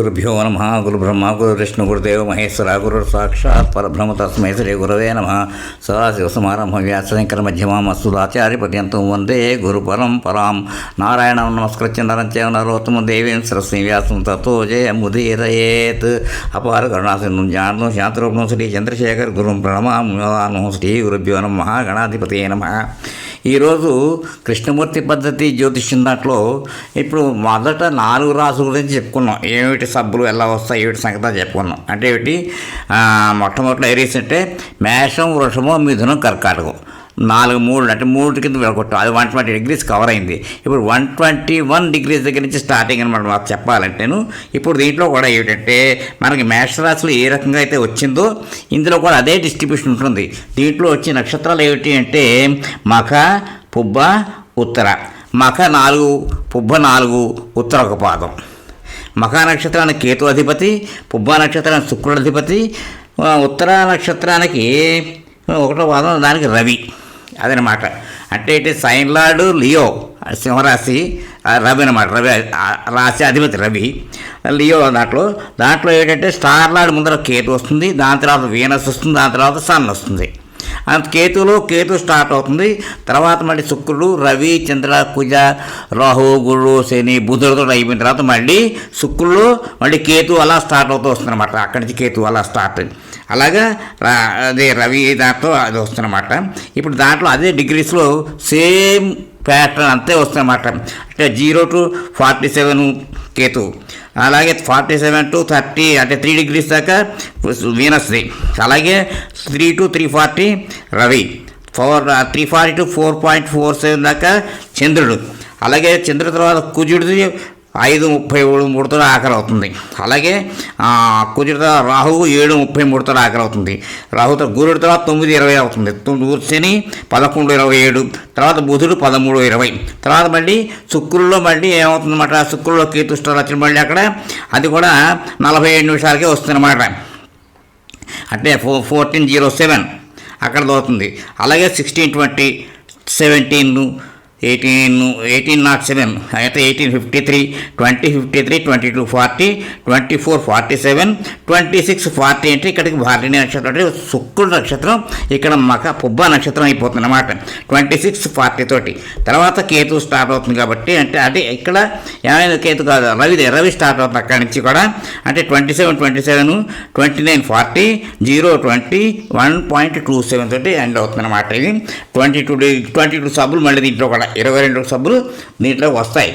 గురుభ్యో నమ. గురు బ్రహ్మ గురు విష్ణు గురుదేవ మహేశ్వర గురు సాక్షాత్ పరబ్రహ్మ తస్మై శ్రీ గురవే నమ. సదాశివసమారంభం వ్యాసశంకర మధ్యమాం అస్మదాచార్య పర్యంతం వందే గురు పరంపరాం. నారాయణం నమస్కృత్య నరం చైవ నరోత్తమం దేవీం సరస్వతీం వ్యాసం తతో జయముదీరయేత్. అపార కరుణాసింధుం జ్ఞానం శాంతరూపం శ్రీ చంద్రశేఖర్ గురుం ప్రణమామ్యవాను. శ్రీ గురుభ్యో నమ. మహాగణాధిపతయే నమ. ఈరోజు కృష్ణమూర్తి పద్ధతి జ్యోతిష్యం దాంట్లో ఇప్పుడు మొదట 4 రాసుల గురించి చెప్పుకున్నాం. ఏమిటి సబ్బులు ఎలా వస్తాయి, ఏమిటి సంగతి చెప్పుకున్నాం. అంటే ఏమిటి, మొట్టమొదటి ఏరీస్ అంటే మేషం, వృషభం, మిథునం, కర్కాటకం. 3 అంటే 3 కింద వెళ్ళగొట్టాం. అది 120 డిగ్రీస్ కవర్ అయింది. ఇప్పుడు 121 డిగ్రీస్ దగ్గర నుంచి స్టార్టింగ్ అనమాట మాకు చెప్పాలంటేను. ఇప్పుడు దీంట్లో కూడా ఏమిటంటే మనకి మేషరాశిలో ఏ రకంగా అయితే వచ్చిందో ఇందులో కూడా అదే డిస్ట్రిబ్యూషన్ ఉంటుంది. దీంట్లో వచ్చే నక్షత్రాలు ఏమిటి అంటే మఖ, పుబ్బ, ఉత్తర. మఖ 4, పుబ్బ 4, ఉత్తర 1 పాదం. మఖ నక్షత్రానికి కేతు అధిపతి, పుబ్బ నక్షత్రానికి శుక్రుడు అధిపతి, ఉత్తర నక్షత్రానికి 1వ పాదం దానికి రవి. అదనమాట. అంటే ఇటు సైన్ లార్డు లియో, సింహరాశి, రవి అనమాట. రవి రాశి అధిపతి రవి, లియో. దాంట్లో ఏంటంటే స్టార్ లార్డ్ ముందర కేతు వస్తుంది, దాని తర్వాత వీనస్ వస్తుంది, దాని తర్వాత సన్ వస్తుంది. కేతు స్టార్ట్ అవుతుంది. తర్వాత మళ్ళీ శుక్రుడు, రవి, చంద్ర, కుజ, రాహు, గురు, శని, బుధుడితో అయిపోయిన తర్వాత మళ్ళీ శుక్రుడు, మళ్ళీ కేతు అలా స్టార్ట్ అవుతూ వస్తుంది అనమాట. అక్కడి నుంచి కేతు అలా స్టార్ట్. అలాగా అదే రవి దాంట్లో అది వస్తుందన్నమాట. ఇప్పుడు దాంట్లో అదే డిగ్రీస్లో సేమ్ ప్యాటర్న్ అంతే వస్తుందన్నమాట. అంటే 0 to 47 కేతు, అలాగే 47 to 30 అంటే 3 డిగ్రీస్ దాకా వీనస్ది, అలాగే 3 to 340 రవి, 340 to 4.47 దాకా చంద్రుడు, అలాగే చంద్రుడి తర్వాత కుజుడిది 5:33 ఆఖరి అవుతుంది. అలాగే కుజుడి తర్వాత రాహువు 7:33 ఆఖరి అవుతుంది. రాహుతో గురుడి తర్వాత 9:20 అవుతుంది. శని 11:27, తర్వాత బుధుడు 13:20, తర్వాత మళ్ళీ శుక్రుల్లో మళ్ళీ ఏమవుతుందన్నమాట, శుక్రుల్లో కేతు స్టార్ వచ్చిన మళ్ళీ అక్కడ అది కూడా 47 నిమిషాలకే వస్తుందన్నమాట. అంటే 14:07 అక్కడ దొరుకుతుంది. అలాగే 16:20, 17, 1807 అయితే 1853, 2053, 2240, 2447, 2640 అంటే ఇక్కడికి భార్గవి నక్షత్రం అంటే శుక్రుడు నక్షత్రం, ఇక్కడ మఖ పుబ్బ నక్షత్రం అయిపోతుంది అన్నమాట 2640 తోటి. తర్వాత కేతు స్టార్ట్ అవుతుంది కాబట్టి అంటే ఇక్కడ ఏమైనా కేతు కాదు, రవి స్టార్ట్ అవుతుంది అక్కడి నుంచి కూడా. అంటే 27, 2940, 020, 1.27 తోటి ఎండ్ అవుతుంది అన్నమాట. ఇది 22 సబ్బులు మళ్ళీ దీంట్లో కూడా 22 సబ్బులు దీంట్లో వస్తాయి.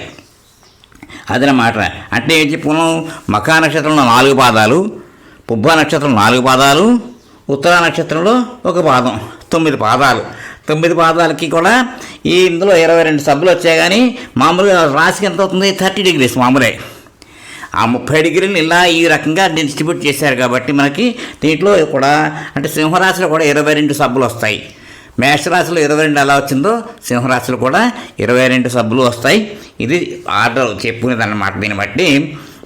అదనమాట. అంటే ఏం చెప్పుకున్నాం, మఖా నక్షత్రంలో 4 పాదాలు, పుబ్బ నక్షత్రం 4 పాదాలు, ఉత్తర నక్షత్రంలో 1 పాదం, 9 పాదాలు. 9 పాదాలకి కూడా ఇందులో 22 సబ్బులు వచ్చాయి. కానీ మామూలుగా రాశికి ఎంత అవుతుంది, 30 డిగ్రీస్ మామూలే. ఆ 30 డిగ్రీలు ఇలా ఈ రకంగా డిస్ట్రిబ్యూట్ చేశారు కాబట్టి మనకి దీంట్లో కూడా అంటే సింహరాశిలో కూడా 22 సబ్బులు వస్తాయి. మేషరాశిలో 22 ఎలా వచ్చిందో సింహరాశిలో కూడా 22 సబ్బులు వస్తాయి. ఇది ఆర్డర్ చెప్పుకునేదన్నమాట. దీన్ని బట్టి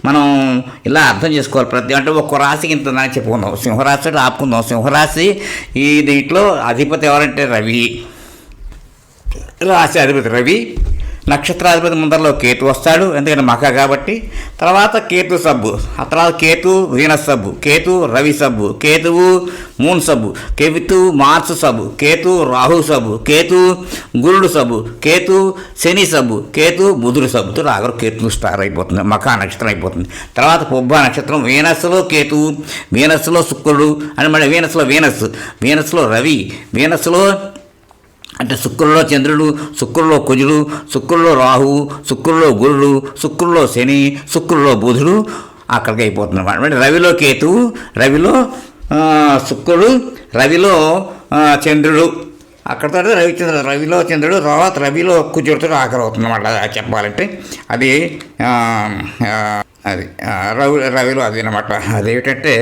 మనం ఇలా అర్థం చేసుకోవాలి. ప్రతి అంటే ఒక్క రాశికి ఇంత దాన్ని చెప్పుకుందాం. సింహరాశి ఆపుకుందాం. సింహరాశి ఈ దీంట్లో అధిపతి ఎవరంటే రవి, రాశి అధిపతి రవి, నక్షత్రాధిపతి ముందరలో కేతు వస్తాడు, ఎందుకంటే మఖ కాబట్టి. తర్వాత కేతు సబ్బు, ఆ తర్వాత కేతు వీనస్ సబ్బు, కేతు రవి సబ్బు, కేతువు మూన్ సబ్బు, కేతు మార్స్ సబ్బు, కేతు రాహు సబ్బు, కేతు గురుడు సబ్బు, కేతు శని సబ్బు, కేతు బుధుడు సబ్బుతో రాగరు కేతు స్టార్ అయిపోతుంది, మఖ నక్షత్రం అయిపోతుంది. తర్వాత పుబ్బ నక్షత్రం, వీనస్లో కేతువు, వీనస్లో శుక్రుడు అని మళ్ళీ వీనస్లో రవి, వీనస్లో అంటే శుక్రుల్లో చంద్రుడు, శుక్రుల్లో కుజుడు, శుక్రుల్లో రాహువు, శుక్రుల్లో గురుడు, శుక్రుల్లో శని, శుక్రుల్లో బుధుడు అక్కడికి అయిపోతుంది అన్నమాట. అంటే రవిలో కేతువు, రవిలో శుక్రుడు, రవిలో చంద్రుడు, అక్కడితో రవిలో చంద్రుడు, తర్వాత రవిలో కుజుడితో ఆఖరి అవుతుంది అన్నమాట చెప్పాలంటే. అది రవిలో అది అనమాట. అదేమిటంటే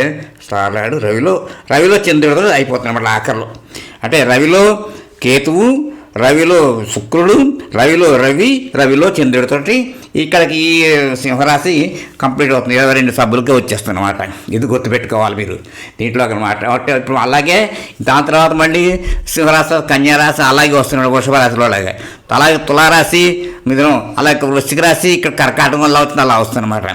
స్టార్ లార్డ్ రవిలో చంద్రుడితో అయిపోతుంది అన్నమాట ఆఖరిలో. అంటే రవిలో కేతువు, రవిలో శుక్రుడు, రవిలో రవి, రవిలో చంద్రుడితోటి ఇక్కడికి ఈ సింహరాశి కంప్లీట్ అవుతుంది, 22 సబ్బులకే వచ్చేస్తుంది అనమాట. ఇది గుర్తుపెట్టుకోవాలి మీరు దీంట్లో అనమాట. ఇప్పుడు అలాగే దాని తర్వాత మళ్ళీ సింహరాశి, కన్యారాశి అలాగే వస్తున్నాడు, వృషభ రాశిలో అలాగే, అలాగే తులారాశి, మిథునం, అలాగే వృశ్చిక రాశి, ఇక్కడ కర్కాటకం వల్ల అవుతుంది, అలా వస్తుంది అనమాట.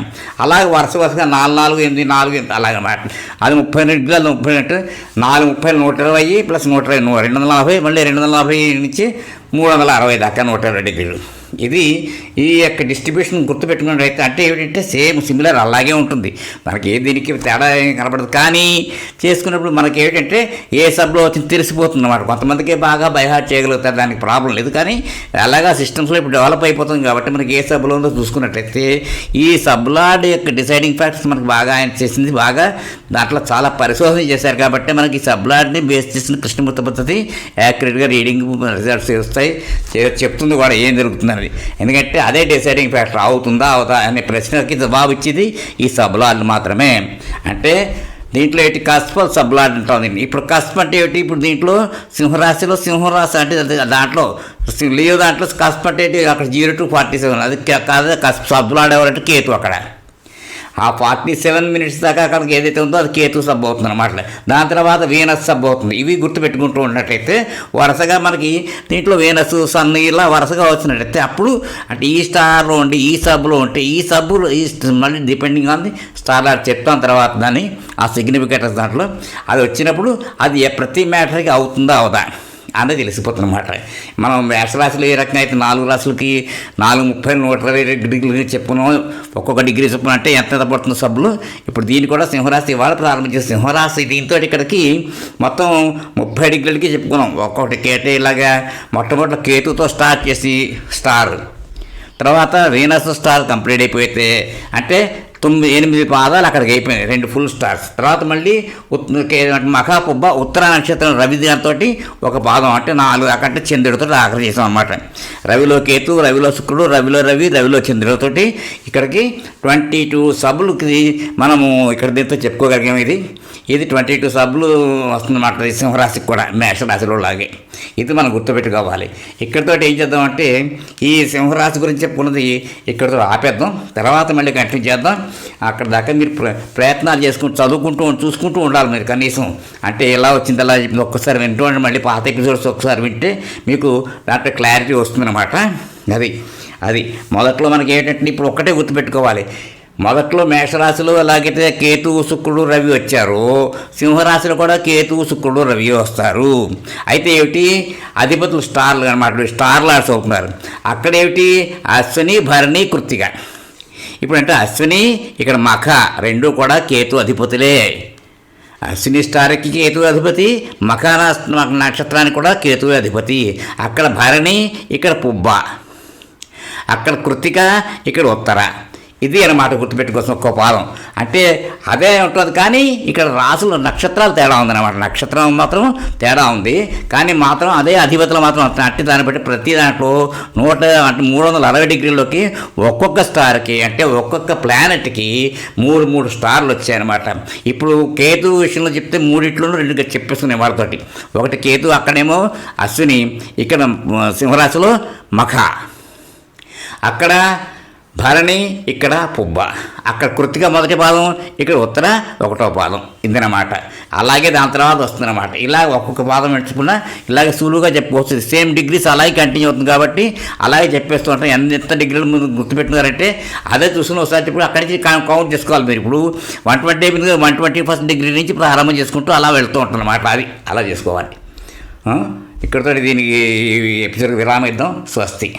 అలాగే వరుసగా 4, 4, 8, 4 అలాగనమాట. అది 30 డిగ్రీలు, 30 4, 30, 120 ప్లస్ 120, 240, మళ్ళీ 240 నుంచి 360 దాకా 120 డిగ్రీలు. ఇది ఈ యొక్క డిస్ట్రిబ్యూషన్ గుర్తుపెట్టుకున్నట్టయితే అంటే ఏమిటంటే సేమ్ సిమిలర్ అలాగే ఉంటుంది, మనకి దీనికి తేడా ఏం కనపడదు. కానీ చేసుకున్నప్పుడు మనకి ఏమిటంటే ఏ సబ్లో వచ్చింది తెలిసిపోతుంది అన్నమాట. కొంతమందికి బాగా బైహార్ట్ చేయగలుగుతారు, దానికి ప్రాబ్లం లేదు. కానీ అలాగా సిస్టమ్స్లో ఇప్పుడు డెవలప్ అయిపోతుంది కాబట్టి మనకి ఏ సబ్లో ఉందో చూసుకున్నట్లయితే ఈ సబ్లాడ్ యొక్క డిసైడింగ్ ఫ్యాక్టర్స్ మనకు బాగా ఆయన చేసింది, బాగా దాంట్లో చాలా పరిశోధన చేశారు కాబట్టి మనకి సబ్లాడ్ని బేస్ చేసిన కృష్ణమూర్తి పద్ధతి యాక్యురేట్గా రీడింగ్ రిజల్ట్స్ వస్తాయి, చెప్తుంది కూడా ఏం జరుగుతుంది. ఎందుకంటే అదే డిసైడింగ్ ఫ్యాక్టర్, అవుతుందా అవుతా అనే ప్రశ్నకి జవాబు ఇచ్చేది ఈ సబ్లాడ్ మాత్రమే. అంటే దీంట్లో ఏంటి కస్పల్ సబ్లాడ్ ఉంటుంది. ఇప్పుడు కస్ప్ అంటే ఏంటి, ఇప్పుడు దీంట్లో సింహరాశి అంటే దాంట్లో లియో దాంట్లో కస్ప్ అంటే అక్కడ 0 to 47, అది కాదు కస్ప్. సబ్లాడ్ ఎవరంటే కేతు, అక్కడ ఆ 47 మినిట్స్ దాకా అక్కడికి ఏదైతే ఉందో అది కేతు సబ్ అవుతుంది అనమాట. దాని తర్వాత వీనస్ సబ్ అవుతుంది. ఇవి గుర్తుపెట్టుకుంటూ ఉన్నట్టయితే వరుసగా మనకి దీంట్లో వీనస్, సన్ ఇలా వరుసగా వచ్చినట్టయితే అప్పుడు అంటే ఈ స్టార్లో ఉండి ఈ సబ్లో ఉంటే ఈ సబ్బులు ఈ మళ్ళీ డిపెండింగ్ ఆన్ ది స్టార్ చెప్తాం తర్వాత దాన్ని ఆ సిగ్నిఫికెటర్స్ దాంట్లో అది వచ్చినప్పుడు అది ప్రతి మ్యాటర్కి అవుతుందా అవుదా అనేది తెలిసిపోతుంది అన్నమాట. మనం మేషరాశులు ఏ రకంగా అయితే 4 రాశులకి 4, 30, 120 డిగ్రీలు చెప్పుకున్నాం, ఒక్కొక్క డిగ్రీ చెప్పుకున్నా అంటే ఎంత పడుతుంది సబ్బులు. ఇప్పుడు దీన్ని కూడా సింహరాశి ఇవాళ ప్రారంభించే సింహరాశి దీంతో ఇక్కడికి మొత్తం 30 డిగ్రీలకి చెప్పుకున్నాం. ఒక్కొక్కటి కేటే ఇలాగా మొట్టమొదటి కేతుతో స్టార్ట్ చేసి స్టార్, తర్వాత వీనస్ స్టార్ కంప్లీట్ అయిపోతే అంటే 8 పాదాలు అక్కడికి అయిపోయినాయి, 2 ఫుల్ స్టార్స్. తర్వాత మళ్ళీ మఖాపుబ్బ ఉత్తర నక్షత్రం రవి దాంతో ఒక పాదం అంటే 4 అక్కడ చంద్రుడితో ఆఖరి చేసాం అనమాట. రవిలో కేతు, రవిలో శుక్రుడు, రవిలో రవి, రవిలో చంద్రుడితోటి ఇక్కడికి 22 సబ్బులకి మనము ఇక్కడ దీంతో చెప్పుకోగలిగాం. ఇది 22 సబ్బులు వస్తుందన్నమాట సింహరాశికి కూడా, మేషరాశిలో లాగే. ఇది మనం గుర్తుపెట్టుకోవాలి. ఇక్కడితో ఏం చేద్దామంటే ఈ సింహరాశి గురించి చెప్పుకున్నది ఇక్కడితో ఆపేద్దాం, తర్వాత మళ్ళీ కంటిన్యూ చేద్దాం. అక్కడ దాకా మీరు ప్రయత్నాలు చేసుకుంటూ చదువుకుంటూ చూసుకుంటూ ఉండాలి మీరు కనీసం. అంటే ఎలా వచ్చింది అలా చెప్పింది ఒక్కసారి వింటూ ఉండండి, మళ్ళీ పాత ఎపిసోడ్స్ ఒకసారి వింటే మీకు దాంట్లో క్లారిటీ వస్తుందన్నమాట. అది మొదట్లో మనకి ఏంటంటే ఇప్పుడు ఒక్కటే గుర్తుపెట్టుకోవాలి. మొదట్లో మేషరాశిలో ఎలాగైతే కేతువు, శుక్రుడు, రవి వచ్చారు, సింహరాశిలో కూడా కేతువు, శుక్రుడు, రవి వస్తారు. అయితే ఏమిటి అధిపతులు స్టార్లు అనమాట, స్టార్ లార్డ్స్ అవుతున్నారు. అక్కడేమిటి అశ్విని, భరణి, కృత్తిక. ఇప్పుడంటే అశ్విని, ఇక్కడ మఖ, రెండు కూడా కేతు అధిపతులే. అశ్విని స్టార్కి కేతు అధిపతి, మఖ నక్షత్రానికి కూడా కేతు అధిపతి. అక్కడ భరణి, ఇక్కడ పుబ్బ, అక్కడ కృత్తిక, ఇక్కడ ఉత్తర. ఇది అన్నమాట గుర్తుపెట్టుకోసం ఒక్కో పాదం. అంటే అదే ఉంటుంది కానీ ఇక్కడ రాసులు నక్షత్రాలు తేడా ఉందన్నమాట. నక్షత్రం మాత్రం తేడా ఉంది కానీ మాత్రం అదే అధిపతులు మాత్రం అంటే దాన్ని బట్టి ప్రతి దాంట్లో 360 డిగ్రీల్లోకి ఒక్కొక్క స్టార్కి అంటే ఒక్కొక్క ప్లానెట్కి 3 స్టార్లు వచ్చాయన్నమాట. ఇప్పుడు కేతు విషయంలో చెప్తే 3 2గా చెప్పేస్తున్నాయి వాళ్ళతోటి. ఒకటి కేతు, అక్కడేమో అశ్విని, ఇక్కడ సింహరాశిలో మఖ, అక్కడ భరణి, ఇక్కడ పుబ్బ, అక్కడ కృత్తిక మొదటి పాదం, ఇక్కడ ఉత్తర 1వ పాదం. ఇదన్నమాట. అలాగే దాని తర్వాత వస్తుందన్నమాట. ఇలా ఒక్కొక్క పాదం ఎంచుకున్నా ఇలాగే సులువుగా చెప్పుకోవచ్చు. సేమ్ డిగ్రీస్ అలాగే కంటిన్యూ అవుతుంది కాబట్టి అలాగే చెప్పేస్తూ ఉంటాం. ఎంత డిగ్రీలు ముందు గుర్తుపెట్టుకున్నారంటే అదే చూసుకుని ఒకసారి చెప్పి అక్కడి నుంచి కౌంట్ చేసుకోవాలి మీరు. ఇప్పుడు 120 అయిపోయింది, 121st డిగ్రీ నుంచి ప్రారంభం చేసుకుంటూ అలా వెళ్తూ ఉంటాం అన్నమాట. అది అలా చేసుకోవాలి. ఇక్కడితో దీనికి ఎపిసోడ్ విరామం ఇద్దాం. స్వస్తి.